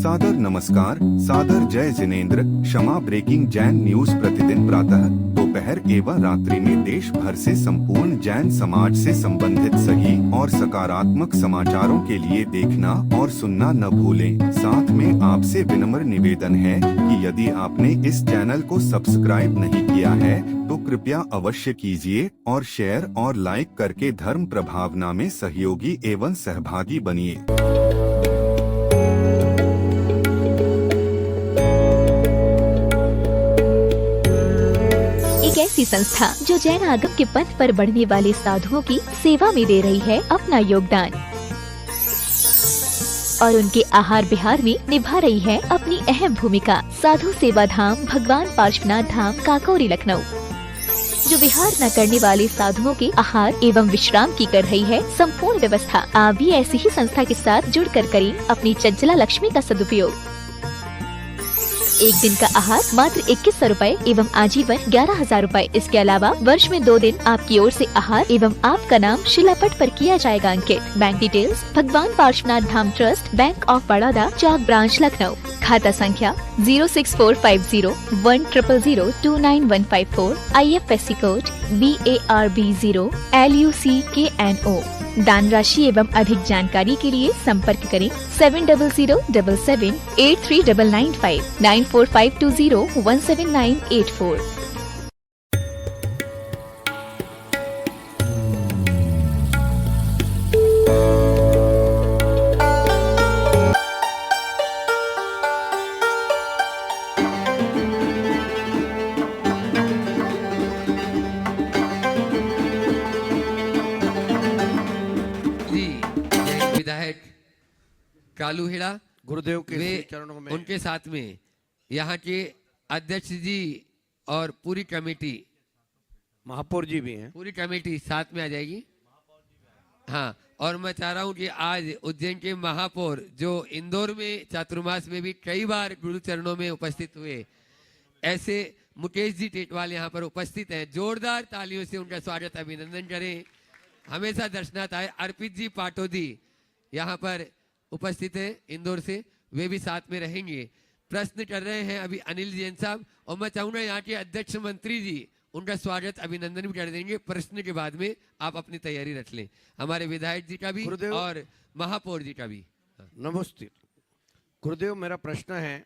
सादर नमस्कार, सादर जय जिनेंद्र। क्षमा ब्रेकिंग जैन न्यूज प्रतिदिन प्रातः दोपहर एवं रात्रि में देश भर से संपूर्ण जैन समाज से संबंधित सही और सकारात्मक समाचारों के लिए देखना और सुनना न भूलें। साथ में आपसे विनम्र निवेदन है कि यदि आपने इस चैनल को सब्सक्राइब नहीं किया है तो कृपया अवश्य कीजिए और शेयर और लाइक करके धर्म प्रभावना में सहयोगी एवं सहभागी बनिए। एक ऐसी संस्था जो जैन आगम के पथ पर बढ़ने वाले साधुओं की सेवा में दे रही है अपना योगदान और उनके आहार विहार में निभा रही है अपनी अहम भूमिका। साधु सेवा धाम भगवान पार्श्वनाथ धाम काकोरी लखनऊ जो विहार न करने वाले साधुओं के आहार एवं विश्राम की कर रही है संपूर्ण व्यवस्था। आप भी ऐसी ही संस्था के साथ जुड़कर करें अपनी चंचला लक्ष्मी का सदुपयोग। एक दिन का आहार मात्र 2100 रूपए एवं आजीवन 11,000 रूपए। इसके अलावा वर्ष में 2 दिन आपकी ओर से आहार एवं आपका नाम शिलापट पर किया जाएगा अंकित। Bank details Bhagwan Parshvanath Dham trust, bank of Baroda, Chowk branch Lucknow. खाता संख्या 064501000299154। IFSC code BARB0 LUCKNO। दान राशि एवं अधिक जानकारी के लिए संपर्क करें 7077783995 9452017984। विधायक कालू हेड़ा गुरुदेव के वे चरणों में उनके साथ में यहाँ के अध्यक्ष जी और पूरी कमेटी, महापौर जी भी हैं। पूरी कमेटी साथ में आ जाएगी। हाँ, और मैं चाह रहा हूँ कि आज उज्जैन के महापौर जो इंदौर में चातुर्मास में भी कई बार गुरु चरणों में उपस्थित हुए, ऐसे मुकेश जी टेटवाल यहाँ पर उपस्थित हैं। जोरदार तालियों से उनका स्वागत अभिनंदन करें। हमेशा दर्शनार्थ आए। अर्पित जी पाटोदी यहाँ पर उपस्थित है इंदौर से, वे भी साथ में रहेंगे। प्रश्न कर रहे हैं अभी अनिल जैन साहब, और मैं चाहूंगा यहाँ के अध्यक्ष मंत्री जी उनका स्वागत अभिनंदन भी कर देंगे। प्रश्न के बाद में आप अपनी तैयारी रख लें, हमारे विधायक जी का भी और महापौर जी का भी। नमस्ते गुरुदेव, मेरा प्रश्न है,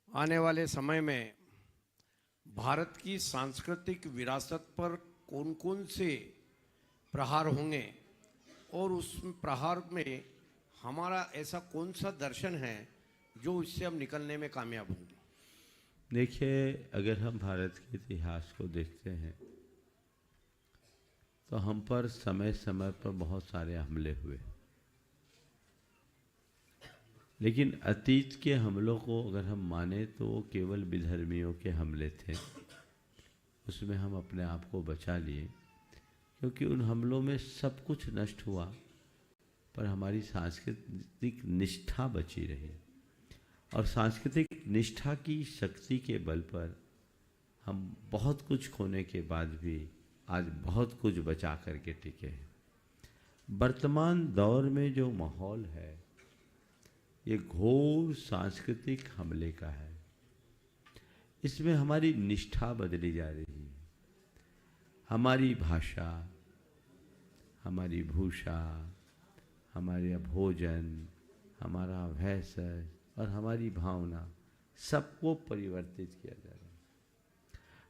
आने वाले समय में भारत की सांस्कृतिक विरासत पर कौन कौन से प्रहार होंगे और उस प्रहार में हमारा ऐसा कौन सा दर्शन है जो इससे हम निकलने में कामयाब होंगे? देखिए, अगर हम भारत के इतिहास को देखते हैं तो हम पर समय समय पर बहुत सारे हमले हुए, लेकिन अतीत के हमलों को अगर हम माने तो वो केवल विधर्मियों के हमले थे। उसमें हम अपने आप को बचा लिए, क्योंकि उन हमलों में सब कुछ नष्ट हुआ पर हमारी सांस्कृतिक निष्ठा बची रही। और सांस्कृतिक निष्ठा की शक्ति के बल पर हम बहुत कुछ खोने के बाद भी आज बहुत कुछ बचा करके टिके हैं। वर्तमान दौर में जो माहौल है ये घोर सांस्कृतिक हमले का है। इसमें हमारी निष्ठा बदली जा रही है। हमारी भाषा, हमारी भूषा, हमारा भोजन, हमारा भैषज और हमारी भावना सबको परिवर्तित किया जा रहा है।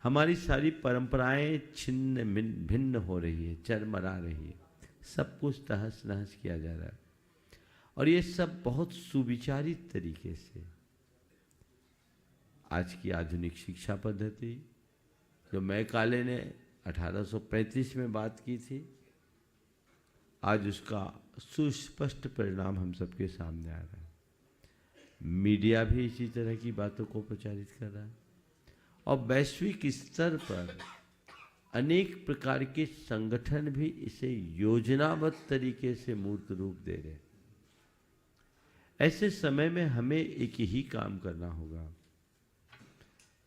हमारी सारी परंपराएं छिन्न भिन्न हो रही है, चरमरा रही है, सब कुछ तहस नहस किया जा रहा है। और ये सब बहुत सुविचारित तरीके से आज की आधुनिक शिक्षा पद्धति जो मैकाले ने 1835 में बात की थी, आज उसका सुस्पष्ट परिणाम हम सबके सामने आ रहा है। मीडिया भी इसी तरह की बातों को प्रचारित कर रहा है और वैश्विक स्तर पर अनेक प्रकार के संगठन भी इसे योजनाबद्ध तरीके से मूर्त रूप दे रहे हैं। ऐसे समय में हमें एक ही काम करना होगा,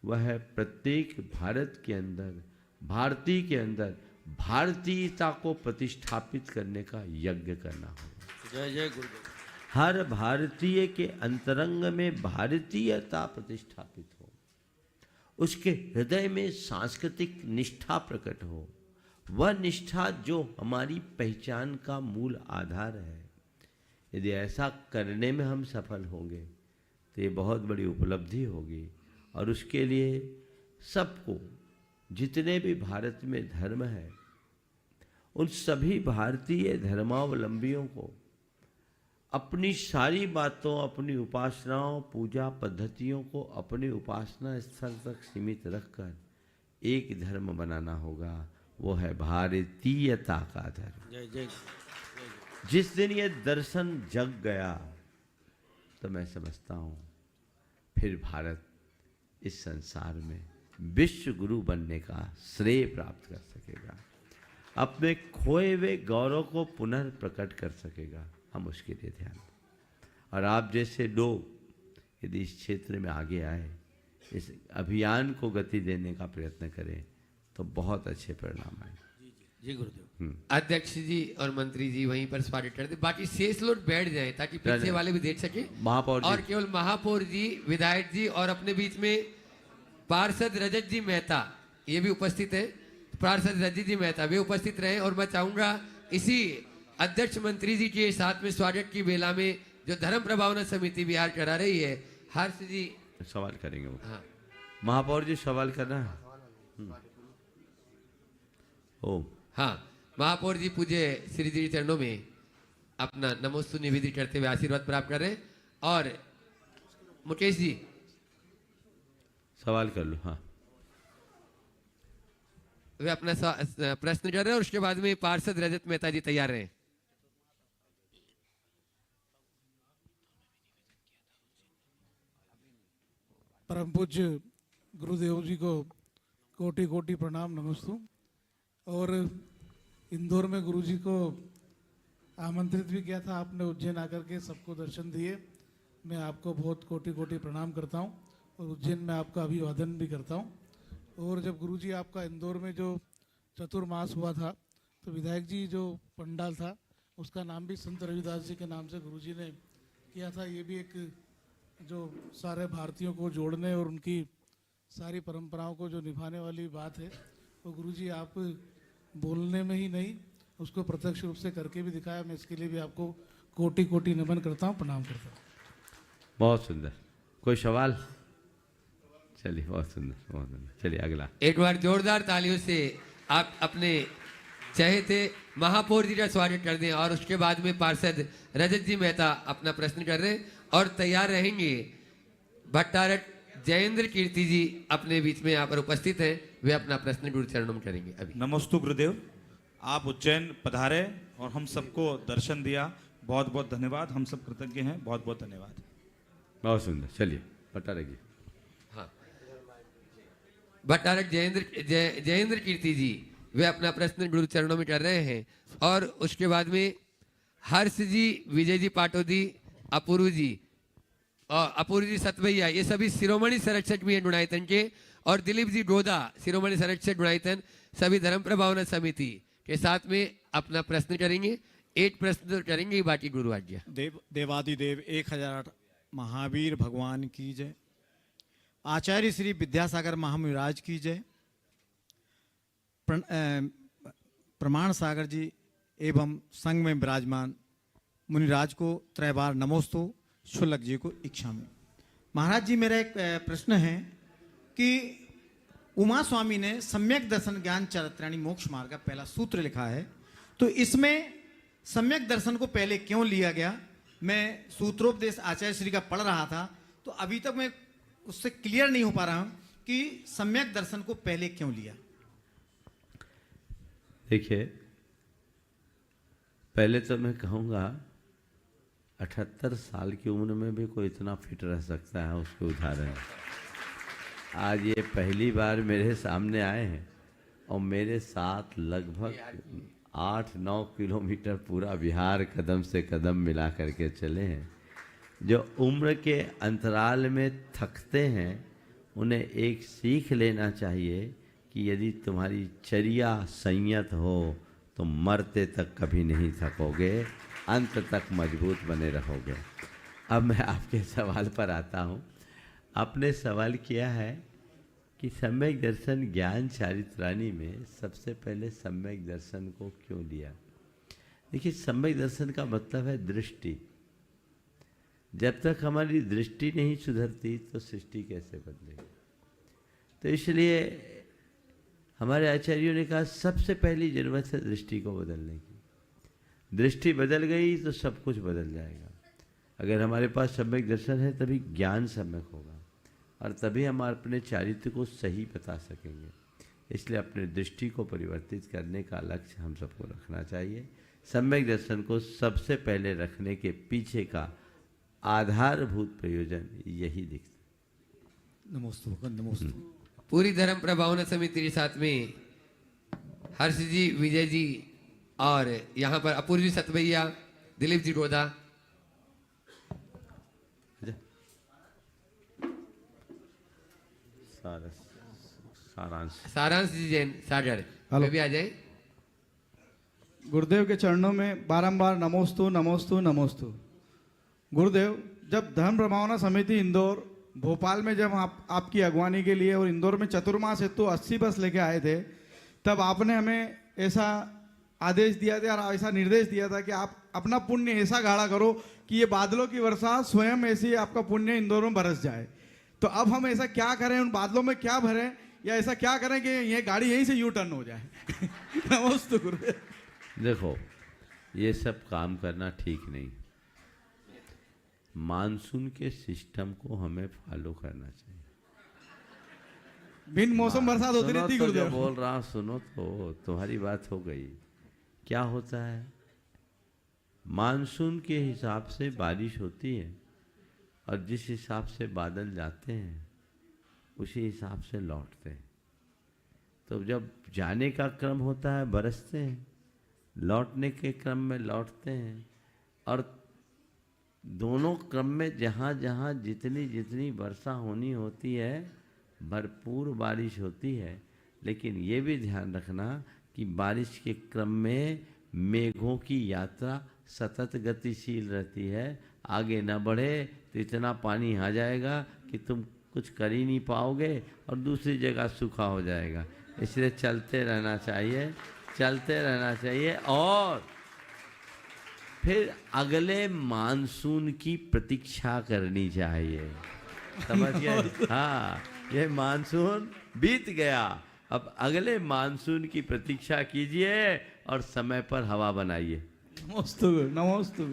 वह है प्रत्येक भारत के अंदर, भारतीय के अंदर भारतीयता को प्रतिष्ठापित करने का यज्ञ करना होगा। जय जय गुरुदेव। हर भारतीय के अंतरंग में भारतीयता प्रतिष्ठापित हो, उसके हृदय में सांस्कृतिक निष्ठा प्रकट हो, वह निष्ठा जो हमारी पहचान का मूल आधार है। यदि ऐसा करने में हम सफल होंगे तो ये बहुत बड़ी उपलब्धि होगी। और उसके लिए सबको, जितने भी भारत में धर्म है, उन सभी भारतीय धर्मावलंबियों को अपनी सारी बातों, अपनी उपासनाओं, पूजा पद्धतियों को अपने उपासना स्थल तक सीमित रखकर एक धर्म बनाना होगा। वो है भारतीयता का धर्म। जय जय। जिस दिन ये दर्शन जग गया तो मैं समझता हूँ फिर भारत इस संसार में विश्व गुरु बनने का श्रेय प्राप्त कर सकेगा, अपने खोए हुए गौरव को पुनर्प्रकट कर सकेगा। हम उसके लिए ध्यान दें। और आप जैसे लोग यदि इस क्षेत्र में आगे आए, इस अभियान को गति देने का प्रयत्न करें तो बहुत अच्छे परिणाम आए। जी गुरुदेव। अध्यक्ष जी और मंत्री जी वहीं पर स्वागत करते, बाकी शेष लोग बैठ जाएं ताकि पीछे वाले भी देख सके। महापौर जी। और केवल महापौर जी, विधायक जी और अपने बीच में पार्षद रजत जी मेहता ये भी उपस्थित है। पार्षद रजत जी मेहता भी उपस्थित रहे। और मैं चाहूंगा इसी अध्यक्ष मंत्री जी के साथ में स्वागत की बेला में जो धर्म प्रभावना समिति बिहार करा रही है, हर्ष जी सवाल करेंगे वो। हाँ महापौर जी सवाल करना है। ओम। हाँ, महापौर जी पूज्य श्री जी चरणों में अपना नमोस्तु निवेदित करते हुए आशीर्वाद प्राप्त कर रहे हैं। और मुकेश जी सवाल कर लो। हाँ, वे अपना प्रश्न कर रहे हैं और उसके बाद में पार्षद रजत मेहता जी तैयार रहे। परम पूज्य गुरुदेव जी को कोटि कोटि प्रणाम नमस्तु। और इंदौर में गुरुजी को आमंत्रित भी किया था आपने, उज्जैन आकर के सबको दर्शन दिए। मैं आपको बहुत कोटि कोटि प्रणाम करता हूं और उज्जैन में आपका अभिवादन भी करता हूं। और जब गुरुजी आपका इंदौर में जो चतुर्मास हुआ था तो विधायक जी जो पंडाल था उसका नाम भी संत रविदास जी के नाम से गुरुजी ने किया था। ये भी एक जो सारे भारतीयों को जोड़ने और उनकी सारी परंपराओं को जो निभाने वाली बात है, वो गुरुजी आप बोलने में ही नहीं उसको प्रत्यक्ष रूप से करके भी दिखाया। मैं इसके लिए भी आपको कोटि कोटि नमन करता हूँ, प्रणाम करता हूँ। बहुत सुंदर। कोई सवाल? चलिए, बहुत सुंदर, बहुत सुंदर। चलिए अगला। एक बार जोरदार तालियों से आप अपने चहेते महापौर जी का स्वागत कर दें। और उसके बाद में पार्षद रजत जी मेहता अपना प्रश्न कर रहे हैं और तैयार रहेंगे। भट्टारक जयेंद्र कीर्ति जी अपने बीच में यहाँ पर उपस्थित हैं, वे अपना प्रश्न गुरु चरणों में करेंगे। अभी नमस्तु गुरुदेव, आप उज्जैन पधारे और हम सबको दर्शन दिया, बहुत बहुत धन्यवाद। हम सब कृतज्ञ हैं, बहुत बहुत धन्यवाद। बहुत सुंदर। चलिए भट्टारक जी। हाँ, भट्टारक जयेंद्र कीर्ति जी वे अपना प्रश्न गुरु चरणों में कर रहे हैं। और उसके बाद में हर्ष जी, विजय जी पाटोदी, अपूर्व जी और अपूर्व जी सतभैया, ये सभी शिरोमणि संरक्षक भी हैं गुणायतन के। और दिलीप जी गोदा, शिरोमणि संरक्षक गुणायतन, सभी धर्म प्रभावना समिति के साथ में अपना प्रश्न करेंगे। एक प्रश्न करेंगे, बाकी गुरु आज्ञा। देवादिदेव 1008 महावीर भगवान की जय। आचार्य श्री विद्यासागर महामुराज की जय। प्रमाण सागर जी एवं संघ में विराजमान मुनिराज को त्रैबार नमोस्तु, शुल्लक जी को इच्छा में। महाराज जी, मेरा एक प्रश्न है कि उमा स्वामी ने सम्यक दर्शन ज्ञान चरित्राणी मोक्ष मार्ग का पहला सूत्र लिखा है, तो इसमें सम्यक दर्शन को पहले क्यों लिया गया? मैं सूत्रोपदेश आचार्य श्री का पढ़ रहा था तो अभी तक मैं उससे क्लियर नहीं हो पा रहा हूं कि सम्यक दर्शन को पहले क्यों लिया। देखिए, पहले तो मैं कहूँगा 78 साल की उम्र में भी कोई इतना फिट रह सकता है, उसके उदाहरण आज ये पहली बार मेरे सामने आए हैं और मेरे साथ लगभग 8-9 किलोमीटर पूरा बिहार कदम से कदम मिला करके चले हैं। जो उम्र के अंतराल में थकते हैं उन्हें एक सीख लेना चाहिए कि यदि तुम्हारी चर्या संयत हो तो मरते तक कभी नहीं थकोगे। अंत तक मजबूत बने रहोगे। अब मैं आपके सवाल पर आता हूँ। आपने सवाल किया है कि सम्यक दर्शन ज्ञान चारित्राणी में सबसे पहले सम्यक दर्शन को क्यों लिया। देखिए, सम्यक दर्शन का मतलब है दृष्टि। जब तक हमारी दृष्टि नहीं सुधरती तो सृष्टि कैसे बदलेगी। तो इसलिए हमारे आचार्यों ने कहा सबसे पहली जरूरत है दृष्टि को बदलने की। दृष्टि बदल गई तो सब कुछ बदल जाएगा। अगर हमारे पास सम्यक दर्शन है तभी ज्ञान सम्यक होगा और तभी हम अपने चारित्र को सही बता सकेंगे। इसलिए अपने दृष्टि को परिवर्तित करने का लक्ष्य हम सबको रखना चाहिए। सम्यक दर्शन को सबसे पहले रखने के पीछे का आधारभूत प्रयोजन यही दिखता। नमोस्तु भगवान, नमोस्तु। पूरी धर्म प्रभावना समिति के साथ में हर्ष जी, विजय जी और यहाँ पर अपूर्वी सतभैया, दिलीप जी गोदा। सारांश जी जैन सागर, वे भी आ जाए। गुरुदेव के चरणों में बारंबार नमोस्तु नमोस्तु नमोस्तु। गुरुदेव, जब धर्म प्रभावना समिति इंदौर भोपाल में जब आपकी अगवानी के लिए और इंदौर में चतुर्मास हेतु 80 बस लेके आए थे, तब आपने हमें ऐसा आदेश दिया था और ऐसा निर्देश दिया था कि आप अपना पुण्य ऐसा गाढ़ा करो कि ये बादलों की वर्षा स्वयं ऐसी आपका पुण्य इंदौर में बरस जाए। तो अब हम ऐसा क्या करें, उन बादलों में क्या भरें, या ऐसा क्या करें कि ये गाड़ी यहीं से यू टर्न हो जाए। नमस्ते गुरुदेव। देखो, ये सब काम करना ठीक नहीं। मानसून के सिस्टम को हमें फॉलो करना चाहिए। बिन मौसम बरसात होती रहती गुरुदेव। गुरुदेव। बोल रहा हूँ, सुनो तो, तुम्हारी बात हो गई। क्या होता है, मानसून के हिसाब से बारिश होती है और जिस हिसाब से बादल जाते हैं उसी हिसाब से लौटते हैं। तो जब जाने का क्रम होता है बरसते हैं, लौटने के क्रम में लौटते हैं। और दोनों क्रम में जहाँ जहाँ जितनी जितनी वर्षा होनी होती है भरपूर बारिश होती है। लेकिन ये भी ध्यान रखना कि बारिश के क्रम में मेघों की यात्रा सतत गतिशील रहती है। आगे न बढ़े तो इतना पानी आ जाएगा कि तुम कुछ कर ही नहीं पाओगे और दूसरी जगह सूखा हो जाएगा। इसलिए चलते रहना चाहिए, चलते रहना चाहिए और फिर अगले मानसून की प्रतीक्षा करनी चाहिए। समझ गए? हाँ, ये मानसून बीत गया, अब अगले मानसून की प्रतीक्षा कीजिए और समय पर हवा बनाइए। नमोस्तु नमोस्तु।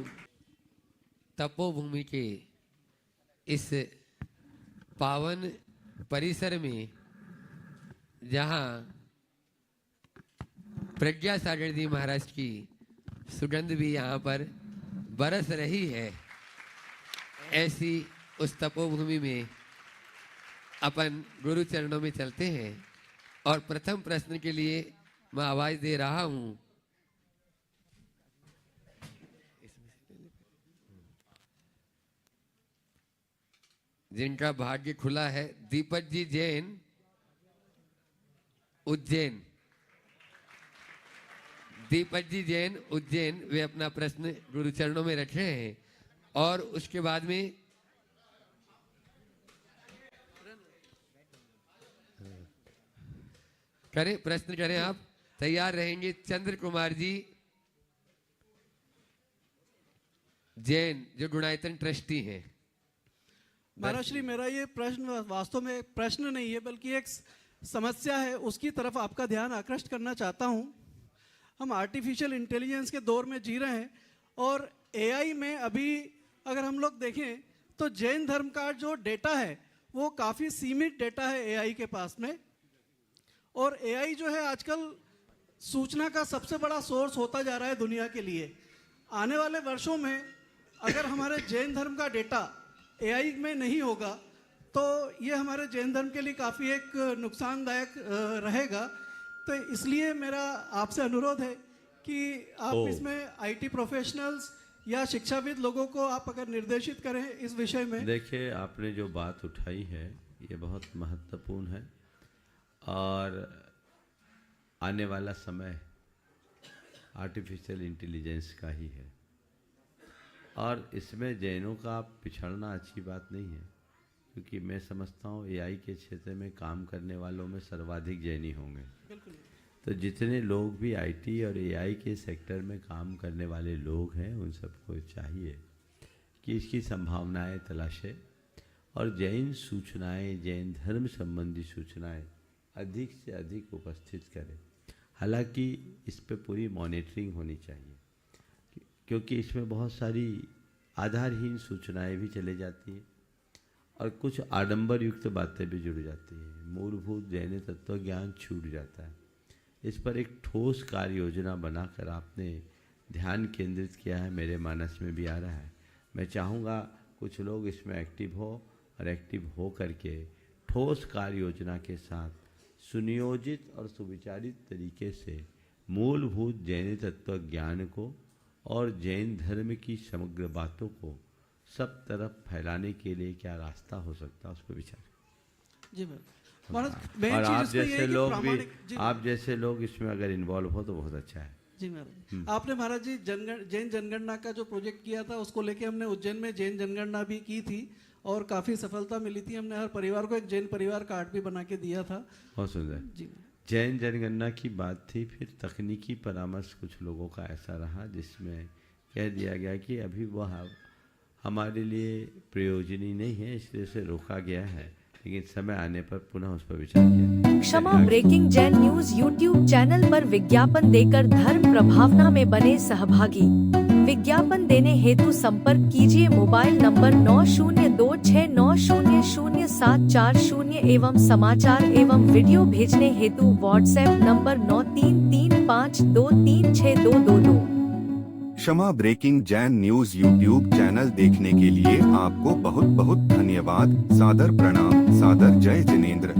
तपोभूमि के इस पावन परिसर में जहाँ प्रज्ञा सागर जी महाराज की सुगंध भी यहाँ पर बरस रही है, ऐसी उस तपोभूमि में अपन गुरु चरणों में चलते हैं। और प्रथम प्रश्न के लिए मैं आवाज दे रहा हूँ। जिनका भाग्य खुला है, दीपक जी जैन, उज्जैन। दीपक जी जैन, उज्जैन, वे अपना प्रश्न गुरु चरणों में रख रहे हैं। और उसके बाद में करें, प्रश्न करें, आप तैयार रहेंगे। चंद्र कुमार जी जैन, जो गुणायतन ट्रस्टी हैं। महाराज श्री, मेरा ये प्रश्न वास्तव में प्रश्न नहीं है बल्कि एक समस्या है, उसकी तरफ आपका ध्यान आकृष्ट करना चाहता हूँ। हम आर्टिफिशियल इंटेलिजेंस के दौर में जी रहे हैं और एआई में अभी अगर हम लोग देखें तो जैन धर्म का जो डेटा है वो काफ़ी सीमित डेटा है एआई के पास में। और एआई जो है आजकल सूचना का सबसे बड़ा सोर्स होता जा रहा है दुनिया के लिए। आने वाले वर्षों में अगर हमारे जैन धर्म का डेटा एआई में नहीं होगा तो ये हमारे जैन धर्म के लिए काफ़ी एक नुकसानदायक रहेगा। तो इसलिए मेरा आपसे अनुरोध है कि आप इसमें आईटी प्रोफेशनल्स या शिक्षाविद लोगों को आप अगर निर्देशित करें इस विषय में। देखिए, आपने जो बात उठाई है ये बहुत महत्वपूर्ण है और आने वाला समय आर्टिफिशियल इंटेलिजेंस का ही है। और इसमें जैनों का पिछड़ना अच्छी बात नहीं है, क्योंकि मैं समझता हूँ एआई के क्षेत्र में काम करने वालों में सर्वाधिक जैनी होंगे। तो जितने लोग भी आईटी और एआई के सेक्टर में काम करने वाले लोग हैं, उन सबको चाहिए कि इसकी संभावनाएं तलाशें और जैन सूचनाएं, जैन धर्म संबंधी सूचनाएं अधिक से अधिक उपस्थित करें। हालांकि इस पे पूरी मॉनिटरिंग होनी चाहिए, क्योंकि इसमें बहुत सारी आधारहीन सूचनाएं भी चले जाती हैं और कुछ आडंबर युक्त बातें भी जुड़ जाती हैं। मूलभूत जैन तत्व ज्ञान छूट जाता है। इस पर एक ठोस कार्य योजना बनाकर आपने ध्यान केंद्रित किया है, मेरे मानस में भी आ रहा है। मैं चाहूँगा कुछ लोग इसमें एक्टिव हो और एक्टिव हो करके ठोस कार्य योजना के साथ सुनियोजित और सुविचारित तरीके से मूलभूत जैन तत्व ज्ञान को और जैन धर्म की समग्र बातों को सब तरफ फैलाने के लिए क्या रास्ता हो सकता है, उस पर विचार। जी महाराज, और आप जैसे लोग इसमें अगर इन्वॉल्व हो तो बहुत अच्छा है। जी महाराज, आपने महाराज जी जैन जनगणना का जो प्रोजेक्ट किया था, उसको लेके हमने उज्जैन में जैन जनगणना भी की थी और काफी सफलता मिली थी। हमने हर परिवार को एक जैन परिवार कार्ड भी बना के दिया था। बहुत सुंदर। जी, जैन जनगणना की बात थी। फिर तकनीकी परामर्श कुछ लोगों का ऐसा रहा जिसमें कह दिया गया कि अभी वह हमारे लिए प्रयोजनीय नहीं है, इसलिए उसे रोका गया है, लेकिन समय आने पर पुनः उस पर विचार किया। Kshama breaking Jain news YouTube channel पर विज्ञापन देकर धर्म प्रभावना में बने सहभागी। विज्ञापन देने हेतु संपर्क कीजिए मोबाइल नंबर 9026900740 एवं समाचार एवं वीडियो भेजने हेतु WhatsApp number 9335236222। Kshama breaking Jain news YouTube channel देखने के लिए आपको बहुत बहुत धन्यवाद। सादर प्रणाम, सादर जय जिनेंद्र।